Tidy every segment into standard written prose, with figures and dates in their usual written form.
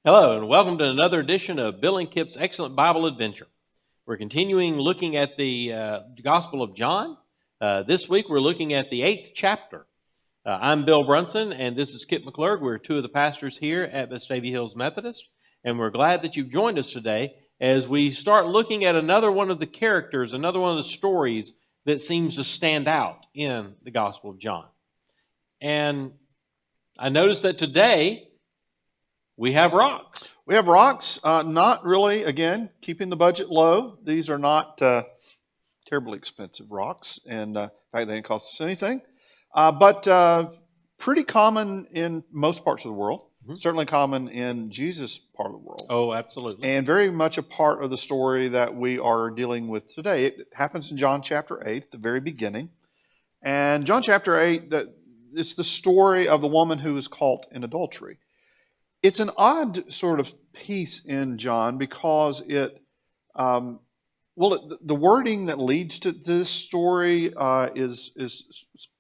Hello, and welcome to another edition of Bill and Kip's Excellent Bible Adventure. We're continuing looking at the Gospel of John. This week we're looking at the 8th chapter. I'm Bill Brunson, and this is Kip McClurg. We're two of the pastors here at Vestavia Hills Methodist, and we're glad that you've joined us today as we start looking at another one of the characters, another one of the stories that seems to stand out in the Gospel of John. And I noticed that today we have rocks. We have rocks, not really, again, keeping the budget low. These are not terribly expensive rocks, and in fact, they didn't cost us anything. But pretty common in most parts of the world, certainly common in Jesus' part of the world. Oh, absolutely. And very much a part of the story that we are dealing with today. It happens in John chapter 8, at the very beginning. And John chapter 8, it's the story of the woman who was caught in adultery. It's an odd sort of piece in John because the wording that leads to this story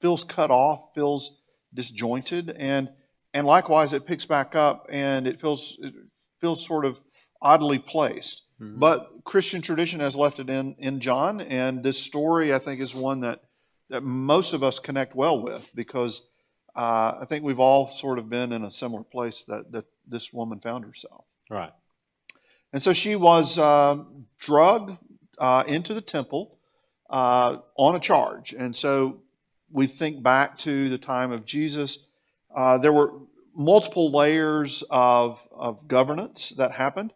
feels cut off, feels disjointed, and likewise it picks back up and it feels sort of oddly placed. Mm-hmm. But Christian tradition has left it in John, and this story I think is one that most of us connect well with because I think we've all sort of been in a similar place that this woman found herself. Right. And so she was drugged into the temple on a charge. And so we think back to the time of Jesus. There were multiple layers of governance that happened.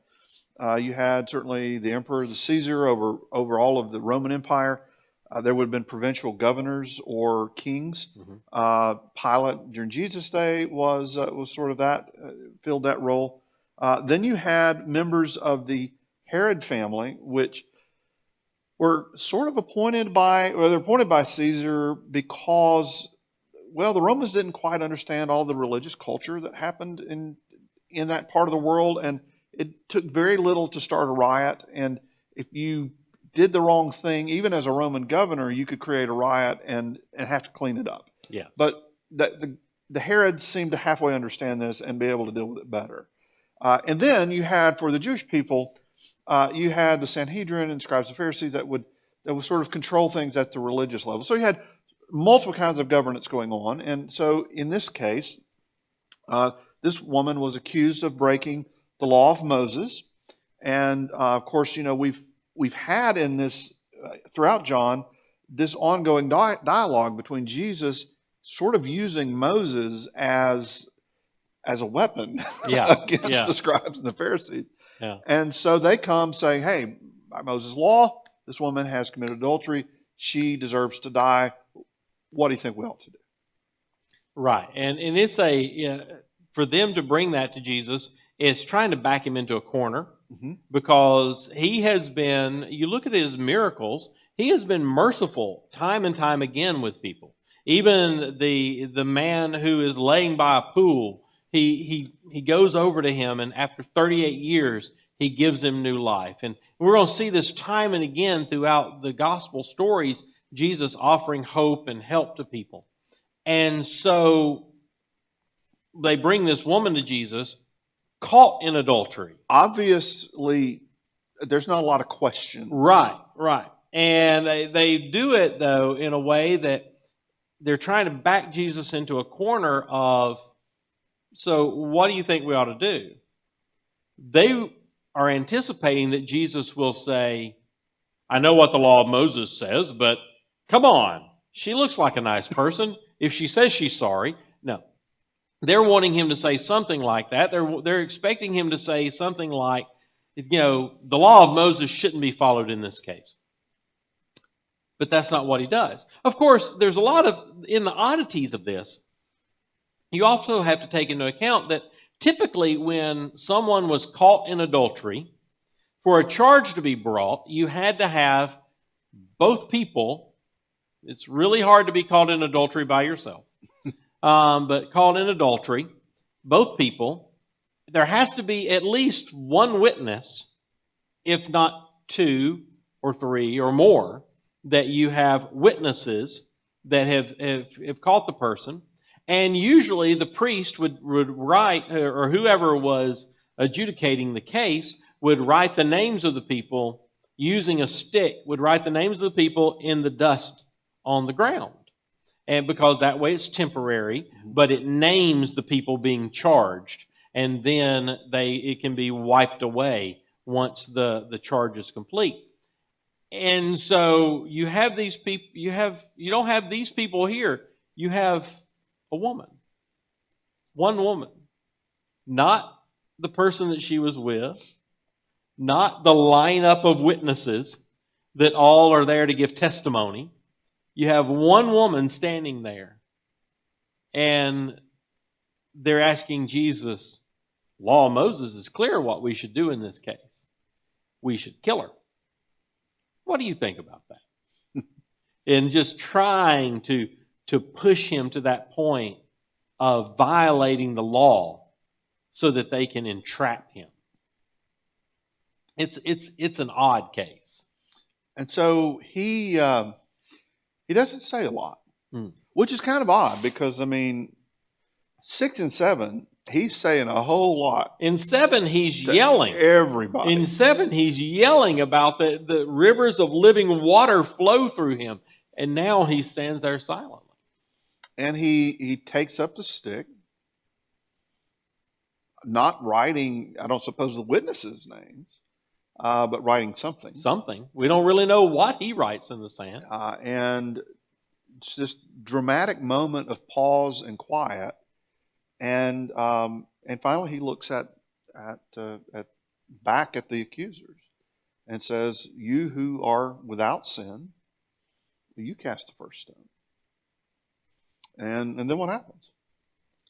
You had certainly the emperor, the Caesar, over all of the Roman Empire. There would have been provincial governors or kings. Mm-hmm. Pilate during Jesus' day was sort of filled that role. Then you had members of the Herod family, which were sort of appointed by Caesar because, well, the Romans didn't quite understand all the religious culture that happened in that part of the world, and it took very little to start a riot. And if you did the wrong thing, even as a Roman governor, you could create a riot and have to clean it up. Yes. But the Herods seemed to halfway understand this and be able to deal with it better. And then you had, for the Jewish people, you had the Sanhedrin and scribes and Pharisees that would sort of control things at the religious level. So you had multiple kinds of governance going on. And so in this case, this woman was accused of breaking the law of Moses. And of course, we've had in this, throughout John, this ongoing dialogue between Jesus sort of using Moses as a weapon against the scribes and the Pharisees. Yeah. And so they come saying, hey, by Moses' law, this woman has committed adultery. She deserves to die. What do you think we ought to do? Right. And it's for them to bring that to Jesus, it's trying to back him into a corner. Mm-hmm. Because he has been, you look at his miracles, he has been merciful time and time again with people. Even the man who is laying by a pool, he goes over to him, and after 38 years, he gives him new life. And we're going to see this time and again throughout the gospel stories, Jesus offering hope and help to people. And so they bring this woman to Jesus, caught in adultery. Obviously, there's not a lot of question. Right. And they do it, though, in a way that they're trying to back Jesus into a corner of, so what do you think we ought to do? They are anticipating that Jesus will say, I know what the law of Moses says, but come on, she looks like a nice person. If she says she's sorry, no. They're wanting him to say something like that. They're expecting him to say something like, the law of Moses shouldn't be followed in this case. But that's not what he does. Of course, there's a lot in the oddities of this, you also have to take into account that typically when someone was caught in adultery, for a charge to be brought, you had to have both people. It's really hard to be caught in adultery by yourself. But caught in adultery, both people, there has to be at least one witness, if not two or three or more, that you have witnesses that have caught the person. And usually the priest would write, or whoever was adjudicating the case would write the names of the people using a stick, would write the names of the people in the dust on the ground. And because that way it's temporary, but it names the people being charged. And then it can be wiped away once the charge is complete. And so you have these people, you don't have these people here. You have a woman. One woman. Not the person that she was with, not the lineup of witnesses that all are there to give testimony. You have one woman standing there, and they're asking Jesus, law of Moses is clear what we should do in this case. We should kill her. What do you think about that? And just trying to push him to that point of violating the law so that they can entrap him. It's an odd case. And so he doesn't say a lot, which is kind of odd because, 6 and 7, he's saying a whole lot. In 7, he's yelling. Everybody. In 7, he's yelling about the rivers of living water flow through him. And now he stands there silently. And he takes up the stick, not writing, I don't suppose, the witnesses' names, but writing something. Something. We don't really know what he writes in the sand. And it's this dramatic moment of pause and quiet. And finally he looks back at the accusers and says, "You who are without sin, you cast the first stone." And then what happens?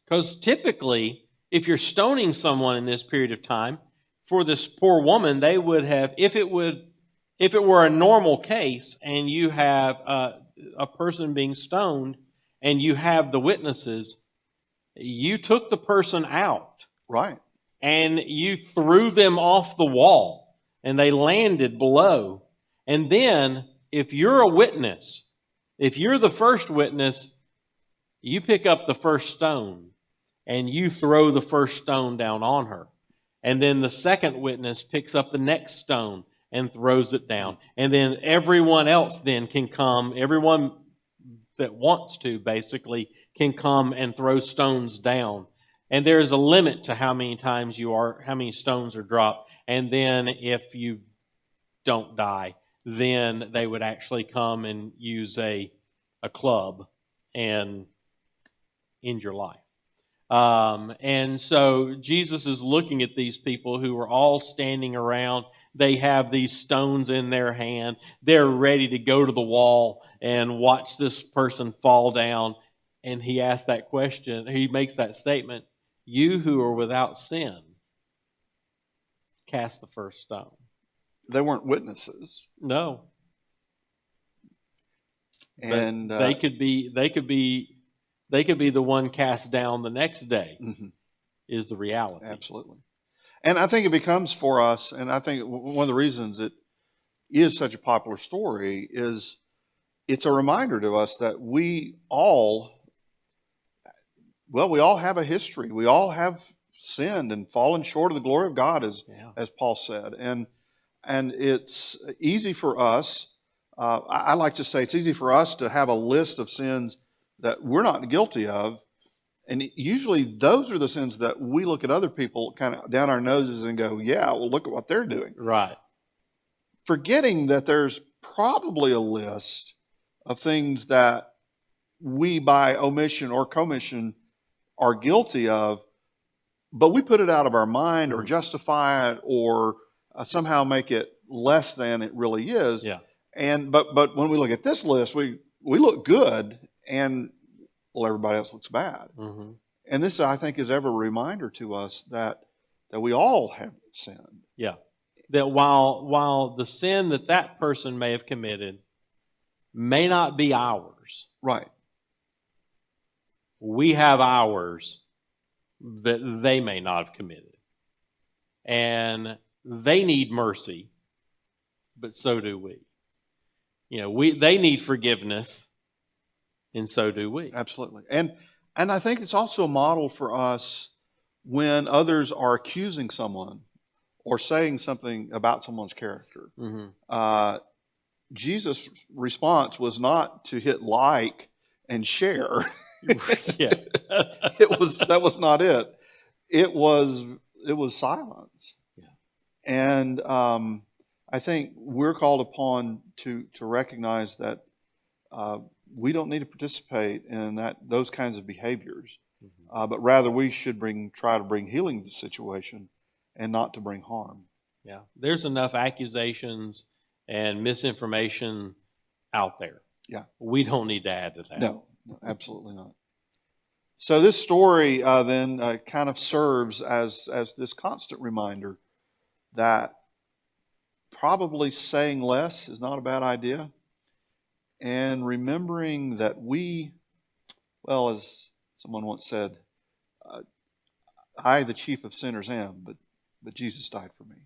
Because typically, if you're stoning someone in this period of time, for this poor woman, they would have, if it were a normal case and you have a person being stoned and you have the witnesses, you took the person out. Right. And you threw them off the wall and they landed below. And then, if you're a witness, if you're the first witness, you pick up the first stone and you throw the first stone down on her. And then the second witness picks up the next stone and throws it down. And then everyone else then can come, everyone that wants to basically can come and throw stones down. And there's a limit to how many stones are dropped. And then if you don't die, then they would actually come and use a club and end your life. And so Jesus is looking at these people who are all standing around. They have these stones in their hand. They're ready to go to the wall and watch this person fall down. And he asks that question. He makes that statement, "You who are without sin, cast the first stone." They weren't witnesses. No. And but they could be the one cast down the next day. Mm-hmm. Is the reality. Absolutely. And I think it becomes for us, and I think one of the reasons it is such a popular story is it's a reminder to us that we all have a history. We all have sinned and fallen short of the glory of God, as Paul said. And it's easy for us, I like to say it's easy for us to have a list of sins that we're not guilty of. And usually those are the sins that we look at other people kind of down our noses and go, yeah, well, look at what they're doing. Right. Forgetting that there's probably a list of things that we by omission or commission are guilty of, but we put it out of our mind or justify it or somehow make it less than it really is. Yeah. But when we look at this list, we look good and everybody else looks bad. Mm-hmm. And this, I think, is ever a reminder to us that we all have sinned. Yeah. That while the sin that person may have committed may not be ours. Right. We have ours that they may not have committed. And they need mercy, but so do we. They need forgiveness, and so do we. Absolutely. And I think it's also a model for us when others are accusing someone or saying something about someone's character. Mm-hmm. Jesus' response was not to hit like and share. Yeah. That was not it. It was silence. Yeah. And I think we're called upon to recognize that we don't need to participate in those kinds of behaviors, but rather we should try to bring healing to the situation and not to bring harm. Yeah. There's enough accusations and misinformation out there. Yeah. We don't need to add to that. No, absolutely not. So this story then kind of serves as this constant reminder that probably saying less is not a bad idea, and remembering that as someone once said, I, the chief of sinners, am, but Jesus died for me.